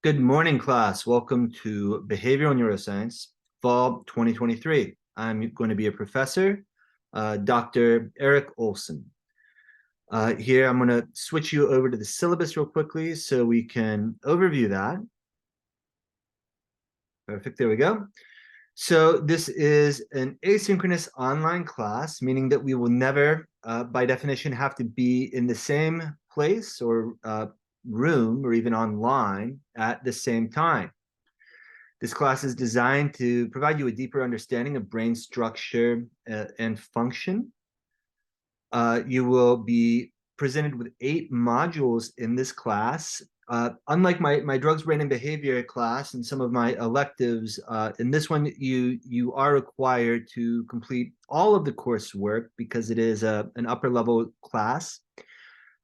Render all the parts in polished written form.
Good morning, class. Welcome to Behavioral Neuroscience, Fall 2023. I'm going to be a professor, Dr. Eric Olson. Here, I'm going to switch you over to the syllabus real quickly so we can overview that. Perfect, there we go. So this is an asynchronous online class, meaning that we will never, by definition, have to be in the same place or room or even online at the same time. This class is designed to provide you a deeper understanding of brain structure and function. You will be presented with 8 modules in this class. Unlike my drugs, brain, and behavior class and some of my electives, in this one, you are required to complete all of the coursework because it is an upper level class.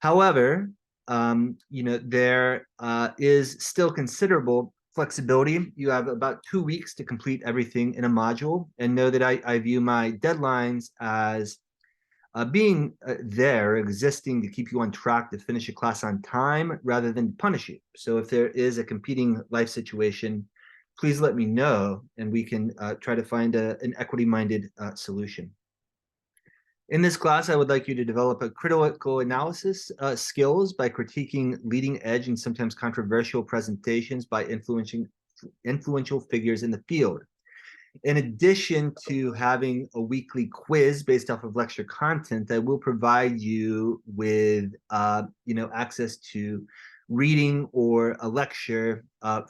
However, there is still considerable flexibility. You have about 2 weeks to complete everything in a module, and know that I view my deadlines as being there, existing to keep you on track to finish a class on time rather than punish you. So if there is a competing life situation, please let me know, and we can try to find an equity-minded solution. In this class, I would like you to develop a critical analysis skills by critiquing leading edge and sometimes controversial presentations by influential figures in the field. In addition to having a weekly quiz based off of lecture content, I will provide you with access to reading or a lecture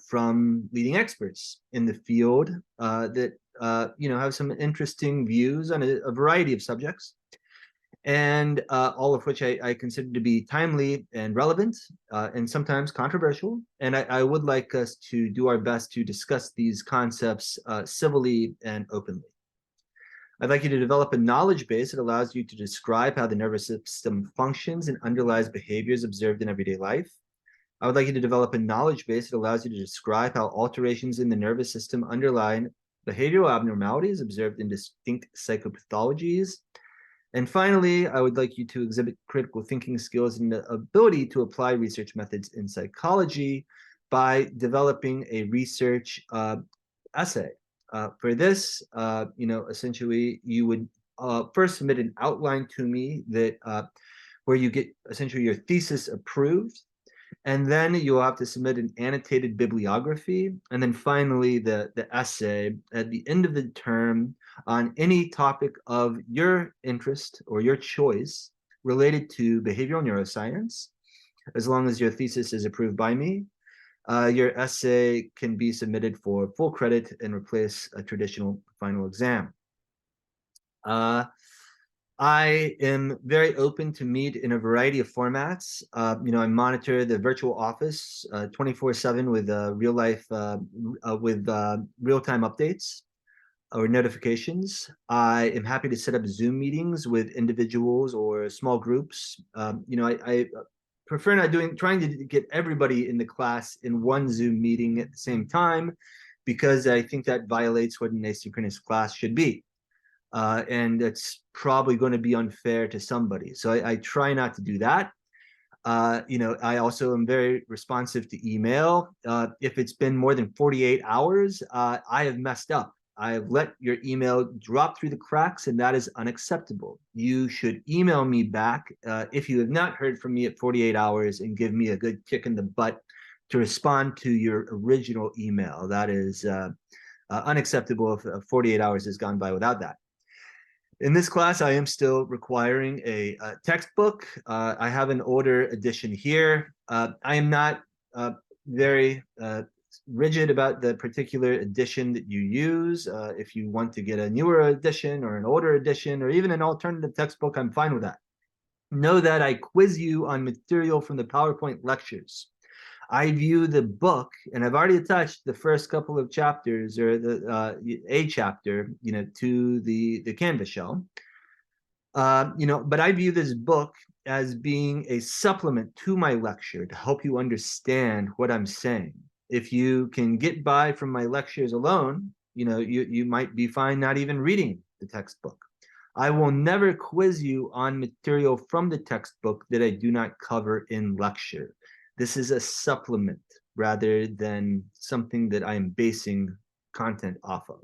from leading experts in the field that have some interesting views on a variety of subjects, and all of which I consider to be timely and relevant and sometimes controversial. And I would like us to do our best to discuss these concepts civilly and openly. I'd like you to develop a knowledge base that allows you to describe how the nervous system functions and underlies behaviors observed in everyday life. I would like you to develop a knowledge base that allows you to describe how alterations in the nervous system underlie behavioral abnormalities observed in distinct psychopathologies. And finally, I would like you to exhibit critical thinking skills and the ability to apply research methods in psychology by developing a research essay. For this, essentially, you would first submit an outline to me that where you get essentially your thesis approved. And then you'll have to submit an annotated bibliography. And then finally, the essay at the end of the term on any topic of your interest or your choice related to behavioral neuroscience. As long as your thesis is approved by me, your essay can be submitted for full credit and replace a traditional final exam. I am very open to meet in a variety of formats. I monitor the virtual office 24/7 with real-time updates or notifications. I am happy to set up Zoom meetings with individuals or small groups. I prefer not trying to get everybody in the class in one Zoom meeting at the same time, because I think that violates what an asynchronous class should be. And it's probably going to be unfair to somebody. So I try not to do that. I also am very responsive to email. If it's been more than 48 hours, I have messed up. I've let your email drop through the cracks, and that is unacceptable. You should email me back if you have not heard from me at 48 hours and give me a good kick in the butt to respond to your original email. That is unacceptable if 48 hours has gone by without that. In this class, I am still requiring a textbook. I have an older edition here. I am not very rigid about the particular edition that you use. If you want to get a newer edition or an older edition or even an alternative textbook, I'm fine with that. Know that I quiz you on material from the PowerPoint lectures. I view the book, and I've already attached the first couple of chapters or a chapter, to the Canvas shell. But I view this book as being a supplement to my lecture to help you understand what I'm saying. If you can get by from my lectures alone, you might be fine not even reading the textbook. I will never quiz you on material from the textbook that I do not cover in lecture. This is a supplement. rather than something that I am basing content off of.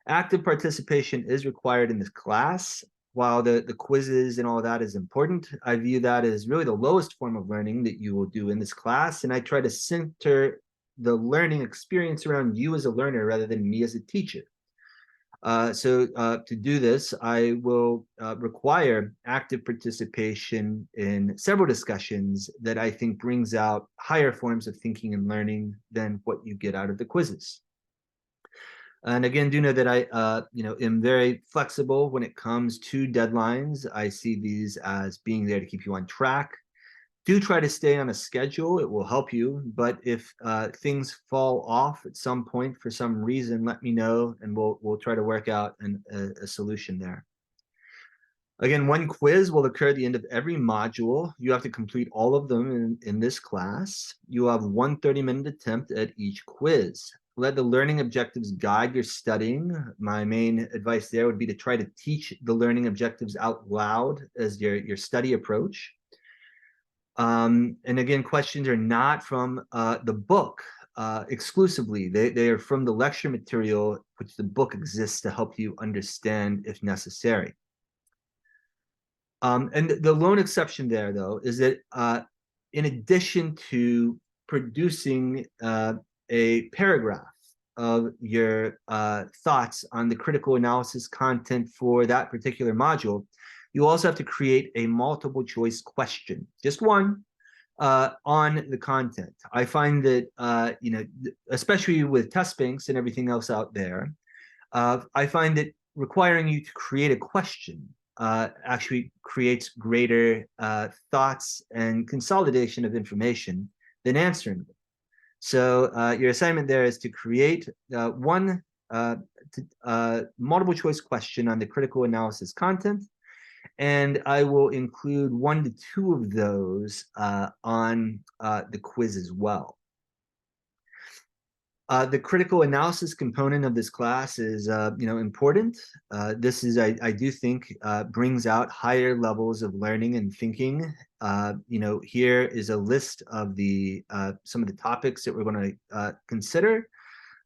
Active participation is required in this class. While the quizzes and all that is important, I view that as really the lowest form of learning that you will do in this class. And I try to center the learning experience around you as a learner rather than me as a teacher. To do this, I will require active participation in several discussions that I think brings out higher forms of thinking and learning than what you get out of the quizzes. And again, do know that I, am very flexible when it comes to deadlines. I see these as being there to keep you on track. Do try to stay on a schedule. It will help you. But if things fall off at some point for some reason, let me know, and we'll try to work out a solution there. Again, one quiz will occur at the end of every module. You have to complete all of them in this class. You have one 30-minute attempt at each quiz. Let the learning objectives guide your studying. My main advice there would be to try to teach the learning objectives out loud as your study approach. And again, questions are not from the book exclusively. They are from the lecture material, which the book exists to help you understand if necessary. And the lone exception there, though, is that in addition to producing a paragraph of your thoughts on the critical analysis content for that particular module, you also have to create a multiple choice question, just one, on the content. I find that, especially with test banks and everything else out there, I find that requiring you to create a question actually creates greater thoughts and consolidation of information than answering them. So your assignment there is to create one multiple choice question on the critical analysis content, and I will include 1 to 2 of those on the quiz as well. The critical analysis component of this class is, important. This is, I do think, brings out higher levels of learning and thinking. Here is a list of the some of the topics that we're going to consider.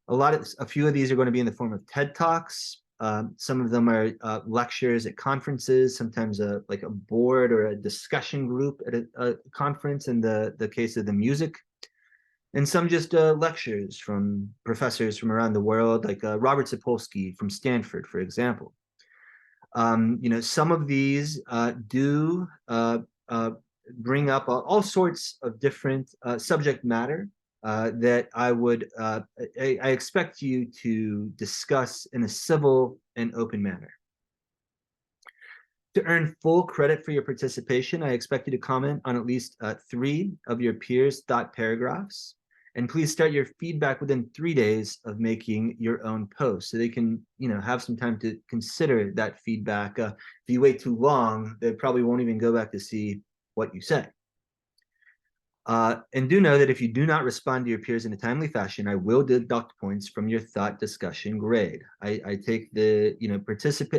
A few of these are going to be in the form of TED Talks. Some of them are lectures at conferences, sometimes like a board or a discussion group at a conference in the case of the music. And some just lectures from professors from around the world, like Robert Sapolsky from Stanford, for example. Some of these do bring up all sorts of different subject matter that I expect you to discuss in a civil and open manner. To earn full credit for your participation, I expect you to comment on at least 3 of your peers' thought paragraphs. And please start your feedback within 3 days of making your own post, so they can, have some time to consider that feedback. If you wait too long, they probably won't even go back to see what you say. And do know that if you do not respond to your peers in a timely fashion, I will deduct points from your thought discussion grade. I take the,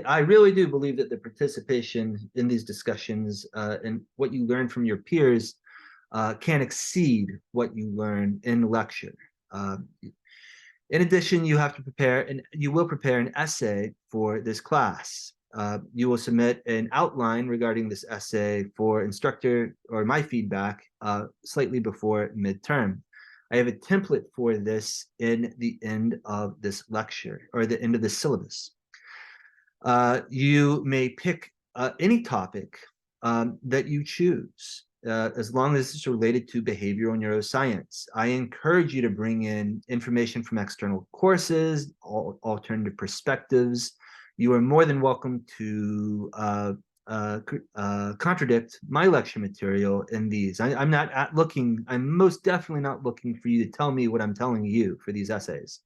I really do believe that the participation in these discussions and what you learn from your peers can exceed what you learn in lecture. In addition, you will prepare an essay for this class. You will submit an outline regarding this essay for instructor or my feedback slightly before midterm. I have a template for this in the end of this lecture, or the end of the syllabus. You may pick any topic that you choose. As long as it's related to behavioral neuroscience. I encourage you to bring in information from external courses, alternative perspectives. You are more than welcome to contradict my lecture material in these. I'm most definitely not looking for you to tell me what I'm telling you for these essays.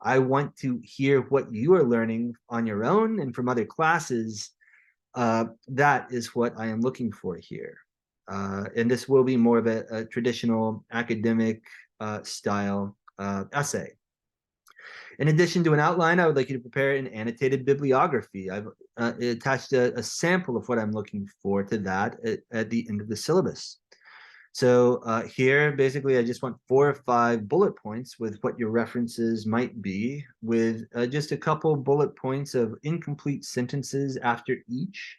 I want to hear what you are learning on your own and from other classes. That is what I am looking for here. And this will be more of a traditional academic style essay. In addition to an outline, I would like you to prepare an annotated bibliography. I've attached a sample of what I'm looking for to that at the end of the syllabus. So here, basically, I just want 4 or 5 bullet points with what your references might be, with just a couple bullet points of incomplete sentences after each,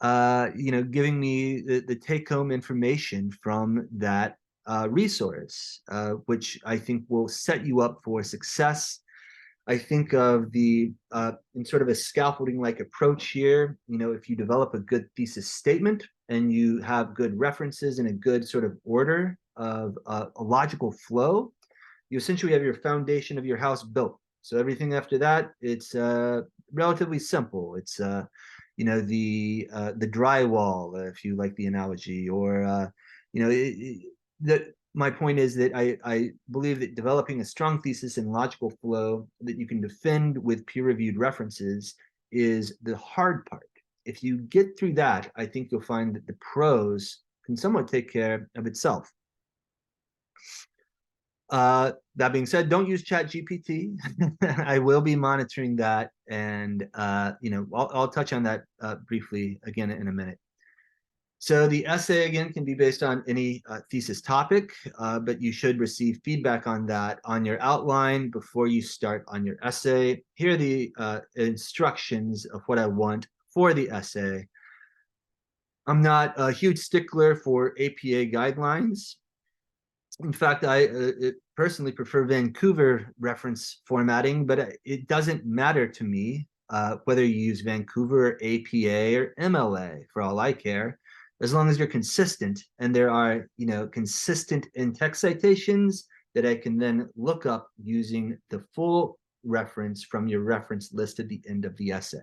giving me the take-home information from that resource, which I think will set you up for success. I think of the in sort of a scaffolding-like approach here. If you develop a good thesis statement and you have good references and a good sort of order of a logical flow, you essentially have your foundation of your house built. So everything after that, it's relatively simple. It's the drywall, if you like the analogy, or my point is that I believe that developing a strong thesis and logical flow that you can defend with peer-reviewed references is the hard part. If you get through that, I think you'll find that the prose can somewhat take care of itself. That being said, don't use ChatGPT. I will be monitoring that, and I'll touch on that briefly again in a minute. So the essay, again, can be based on any thesis topic, but you should receive feedback on that on your outline before you start on your essay. Here are the instructions of what I want for the essay. I'm not a huge stickler for APA guidelines. In fact, I personally prefer Vancouver reference formatting, but it doesn't matter to me whether you use Vancouver, APA, or MLA, for all I care, as long as you're consistent and there are, consistent in-text citations that I can then look up using the full reference from your reference list at the end of the essay.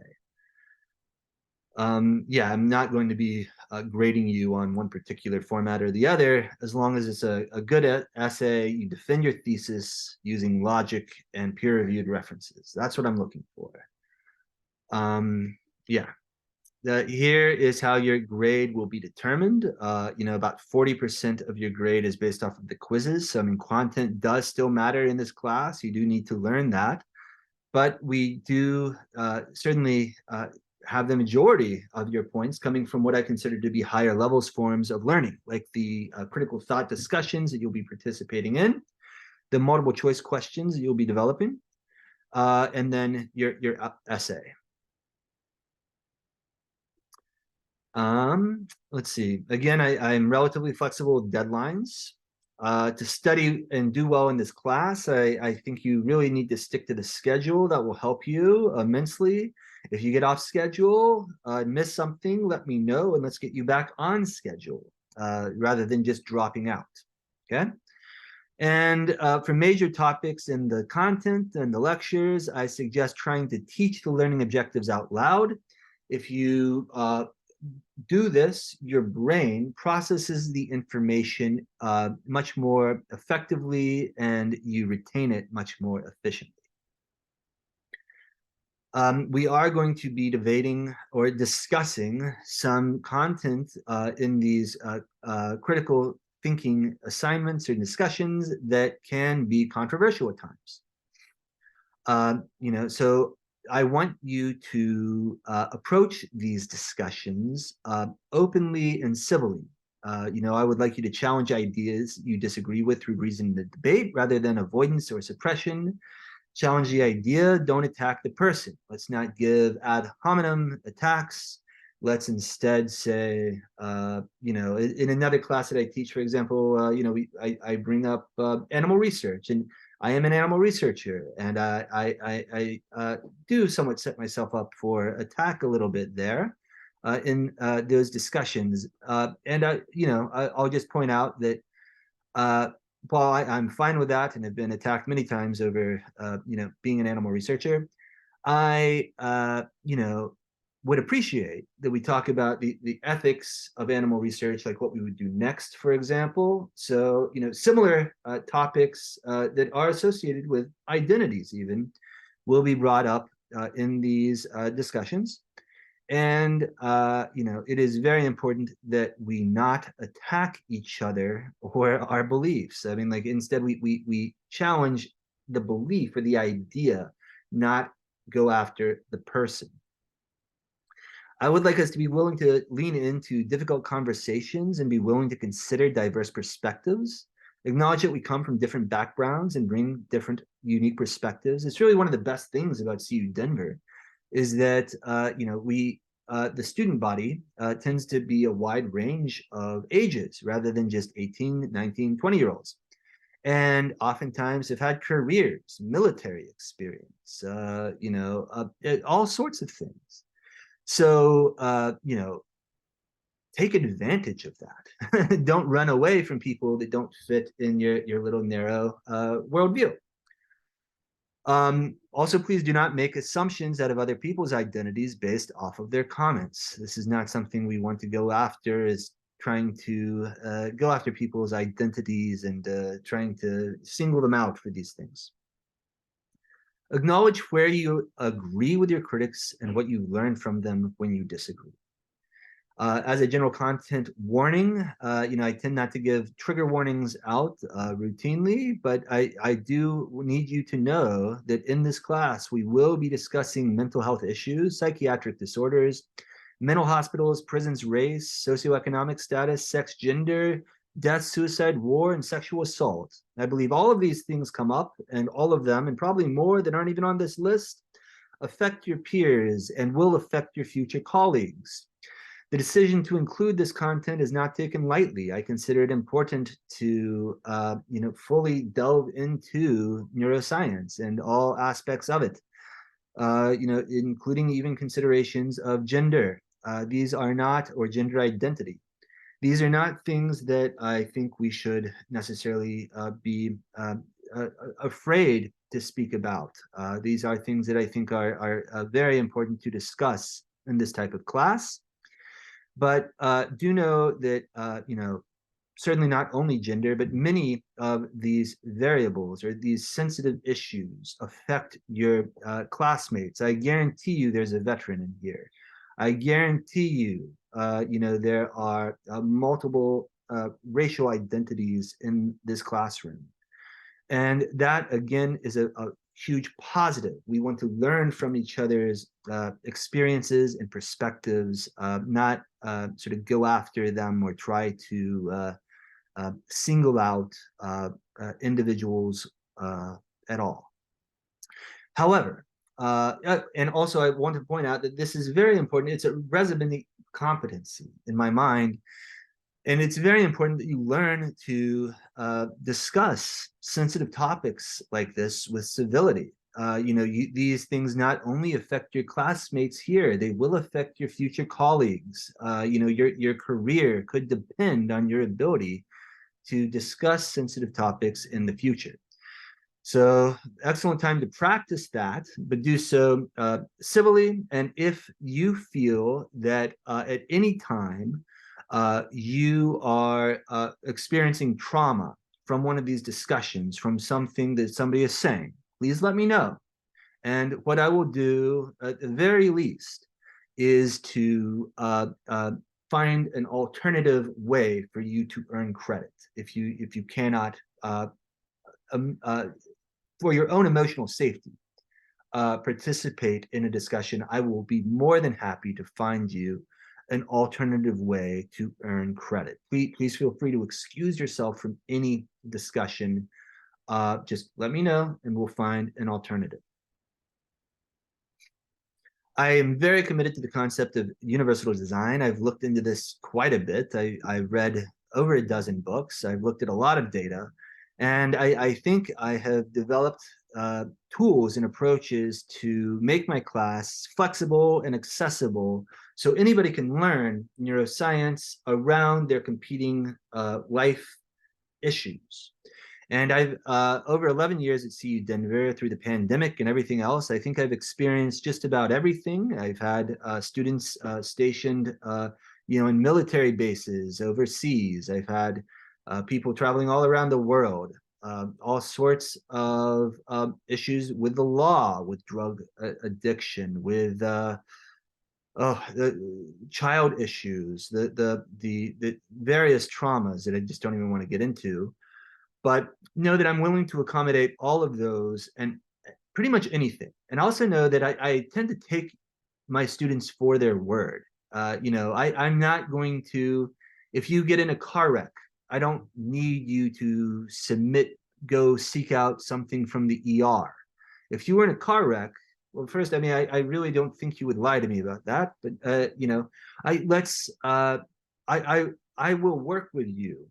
Yeah, I'm not going to be grading you on one particular format or the other, as long as it's a good essay, you defend your thesis using logic and peer-reviewed references. That's what I'm looking for. Yeah. Here is how your grade will be determined. About 40% of your grade is based off of the quizzes. So, content does still matter in this class. You do need to learn that. But we do certainly have the majority of your points coming from what I consider to be higher levels forms of learning, like the critical thought discussions that you'll be participating in, the multiple choice questions that you'll be developing, and then your essay. Let's see. Again, I'm relatively flexible with deadlines. To study and do well in this class, I think you really need to stick to the schedule. That will help you immensely. If you get off schedule, miss something, let me know, and let's get you back on schedule rather than just dropping out. Okay? And for major topics in the content and the lectures, I suggest trying to teach the learning objectives out loud. If you do this, your brain processes the information much more effectively and you retain it much more efficiently. We are going to be debating or discussing some content in these critical thinking assignments or discussions that can be controversial at times. So I want you to approach these discussions openly and civilly. I would like you to challenge ideas you disagree with through reasoned debate rather than avoidance or suppression. Challenge the idea, don't attack the person. Let's not give ad hominem attacks. Let's instead say, in another class that I teach, for example, I bring up animal research, and I am an animal researcher, and I do somewhat set myself up for attack a little bit there in those discussions. I'll just point out that Paul, I'm fine with that, and have been attacked many times over, being an animal researcher. I, would appreciate that we talk about the ethics of animal research, like what we would do next, for example. So, similar topics that are associated with identities even will be brought up in these discussions. And, it is very important that we not attack each other or our beliefs. I mean, instead we challenge the belief or the idea, not go after the person. I would like us to be willing to lean into difficult conversations and be willing to consider diverse perspectives, acknowledge that we come from different backgrounds and bring different unique perspectives. It's really one of the best things about CU Denver is that, the student body tends to be a wide range of ages rather than just 18, 19, 20-year-olds. And oftentimes have had careers, military experience, all sorts of things. So, take advantage of that. Don't run away from people that don't fit in your little narrow worldview. Also, please do not make assumptions out of other people's identities based off of their comments. This is not something we want to go after, is trying to go after people's identities and trying to single them out for these things. Acknowledge where you agree with your critics and what you learn from them when you disagree. As a general content warning, I tend not to give trigger warnings out routinely, but I do need you to know that in this class, we will be discussing mental health issues, psychiatric disorders, mental hospitals, prisons, race, socioeconomic status, sex, gender, death, suicide, war, and sexual assault. I believe all of these things come up, and all of them, and probably more that aren't even on this list, affect your peers and will affect your future colleagues. The decision to include this content is not taken lightly. I consider it important to, fully delve into neuroscience and all aspects of it, including even considerations of gender. These are not, or gender identity. These are not things that I think we should necessarily be afraid to speak about. These are things that I think are very important to discuss in this type of class. But do know that, certainly not only gender, but many of these variables or these sensitive issues affect your classmates. I guarantee you there's a veteran in here. I guarantee you, there are multiple racial identities in this classroom. And that, again, is a huge positive. We want to learn from each other's experiences and perspectives, not sort of go after them or try to single out individuals at all. However, and also I want to point out that this is very important. It's a resume competency in my mind. And it's very important that you learn to discuss sensitive topics like this with civility. These things not only affect your classmates here, they will affect your future colleagues. Your career could depend on your ability to discuss sensitive topics in the future. So excellent time to practice that, but do so civilly. And if you feel that at any time you are experiencing trauma from one of these discussions, from something that somebody is saying, please let me know. And what I will do at the very least is to find an alternative way for you to earn credit. If you cannot, for your own emotional safety, participate in a discussion, I will be more than happy to find you an alternative way to earn credit. Please feel free to excuse yourself from any discussion. Just let me know and we'll find an alternative. I am very committed to the concept of universal design. I've looked into this quite a bit. I've read over a dozen books. I've looked at a lot of data. And I think I have developed tools and approaches to make my class flexible and accessible so anybody can learn neuroscience around their competing life issues. And I've, over 11 years at CU Denver, through the pandemic and everything else, I think I've experienced just about everything. I've had students stationed, in military bases overseas. I've had people traveling all around the world, all sorts of issues with the law, with drug addiction, with the child issues, the various traumas that I just don't even want to get into. But know that I'm willing to accommodate all of those and pretty much anything. And also know that I tend to take my students for their word. I'm not going to, if you get in a car wreck, I don't need you to go seek out something from the ER. If you were in a car wreck, well, first, I mean, I really don't think you would lie to me about that, but I let's I I will work with you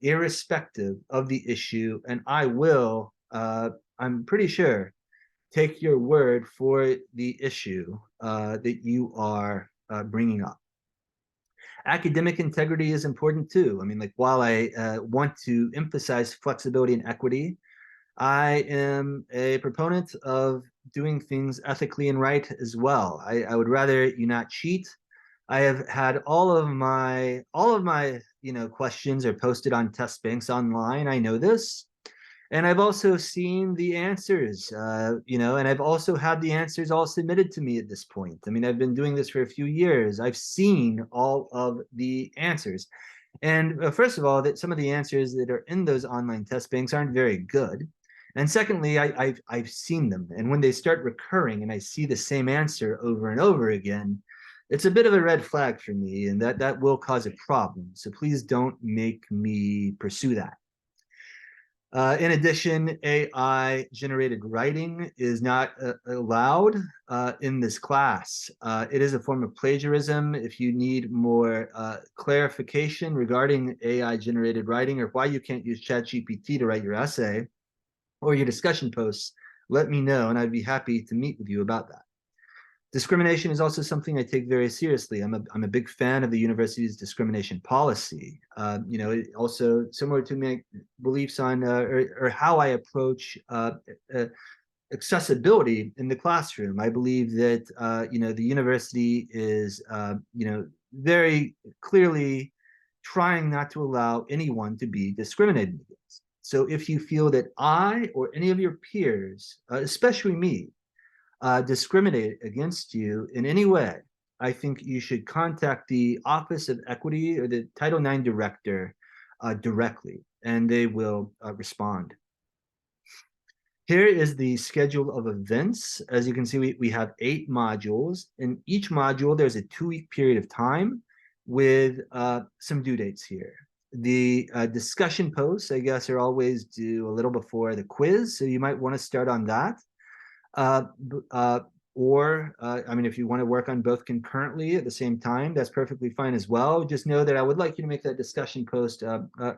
irrespective of the issue, and I will I'm pretty sure take your word for the issue that you are bringing up. Academic integrity is important too. I mean, like while I want to emphasize flexibility and equity, I am a proponent of doing things ethically and right as well. I would rather you not cheat. I have had all of my questions are posted on test banks online. I know this. And I've also seen the answers, and I've also had the answers all submitted to me at this point. I mean, I've been doing this for a few years. I've seen all of the answers. And first of all, that some of the answers that are in those online test banks aren't very good. And secondly, I've seen them. And when they start recurring and I see the same answer over and over again, it's a bit of a red flag for me, and that will cause a problem. So please don't make me pursue that. In addition, AI generated writing is not allowed in this class. It is a form of plagiarism. If you need more clarification regarding AI generated writing or why you can't use ChatGPT to write your essay or your discussion posts, let me know and I'd be happy to meet with you about that. Discrimination is also something I take very seriously. I'm a big fan of the university's discrimination policy. Also similar to my beliefs on or how I approach accessibility in the classroom. I believe that the university is very clearly trying not to allow anyone to be discriminated against. So if you feel that I or any of your peers, especially me, discriminate against you in any way, I think you should contact the Office of Equity or the Title IX director directly, and they will respond. Here is the schedule of events. As you can see, we have 8 modules. In each module, there's a 2-week period of time with some due dates here. The discussion posts, I guess, are always due a little before the quiz, so you might want to start on that. I mean, if you want to work on both concurrently at the same time, that's perfectly fine as well. Just know that I would like you to make that discussion post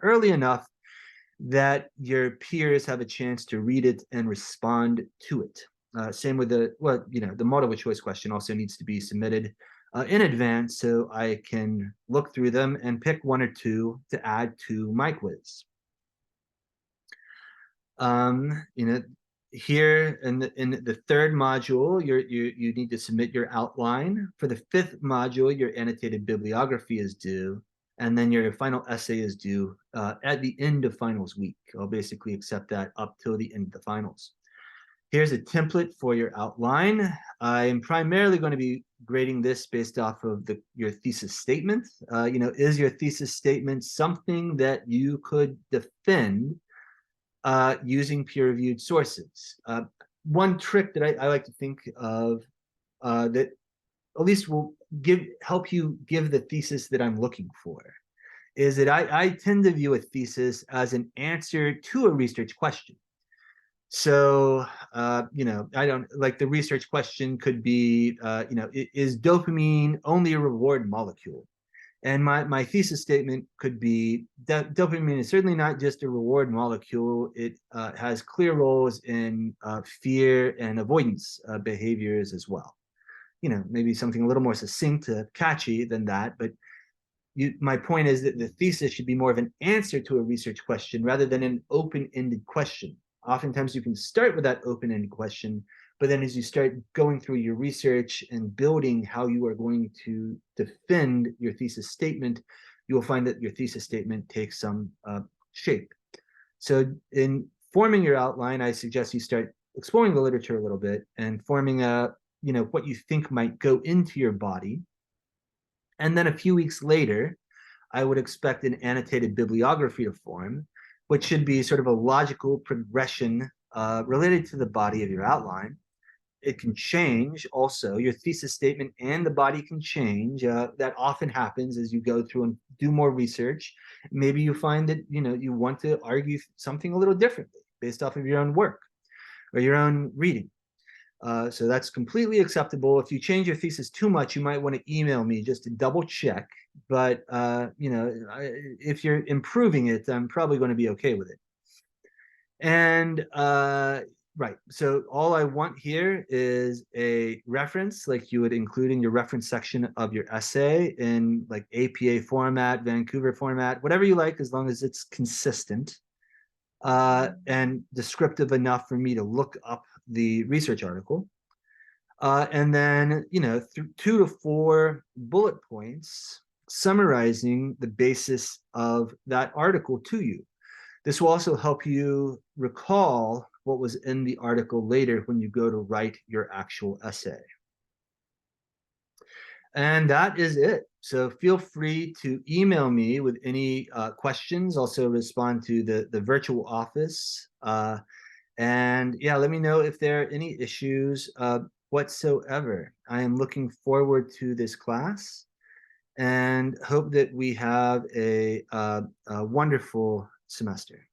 early enough that your peers have a chance to read it and respond to it. Same with the multiple choice question also needs to be submitted in advance so I can look through them and pick 1 or 2 to add to my quiz. Here in the 3rd module, you need to submit your outline. For the 5th module, your annotated bibliography is due, and then your final essay is due at the end of finals week. I'll basically accept that up till the end of the finals. Here's a template for your outline. I am primarily going to be grading this based off of your thesis statement. Is your thesis statement something that you could defend using peer-reviewed sources? One trick that I like to think of that at least will help you give the thesis that I'm looking for is that I tend to view a thesis as an answer to a research question. So, I don't like the research question could be, is dopamine only a reward molecule? And my thesis statement could be that dopamine is certainly not just a reward molecule. It has clear roles in fear and avoidance behaviors as well. Maybe something a little more succinct, catchy than that. But my point is that the thesis should be more of an answer to a research question rather than an open-ended question. Oftentimes you can start with that open-ended question, but then as you start going through your research and building how you are going to defend your thesis statement, you will find that your thesis statement takes some shape. So in forming your outline, I suggest you start exploring the literature a little bit and forming what you think might go into your body. And then a few weeks later, I would expect an annotated bibliography to form, which should be sort of a logical progression related to the body of your outline. it can change also. Your thesis statement and the body can change. That often happens as you go through and do more research. Maybe you find that you want to argue something a little differently based off of your own work or your own reading. So that's completely acceptable. If you change your thesis too much, you might want to email me just to double check. But if you're improving it, I'm probably going to be okay with it. And right, so all I want here is a reference, like you would include in your reference section of your essay in like APA format, Vancouver format, whatever you like, as long as it's consistent and descriptive enough for me to look up the research article. And then, 2 to 4 bullet points summarizing the basis of that article to you. This will also help you recall what was in the article later when you go to write your actual essay. And that is it. So feel free to email me with any questions, also respond to the virtual office. And yeah, let me know if there are any issues whatsoever. I am looking forward to this class and hope that we have a wonderful semester.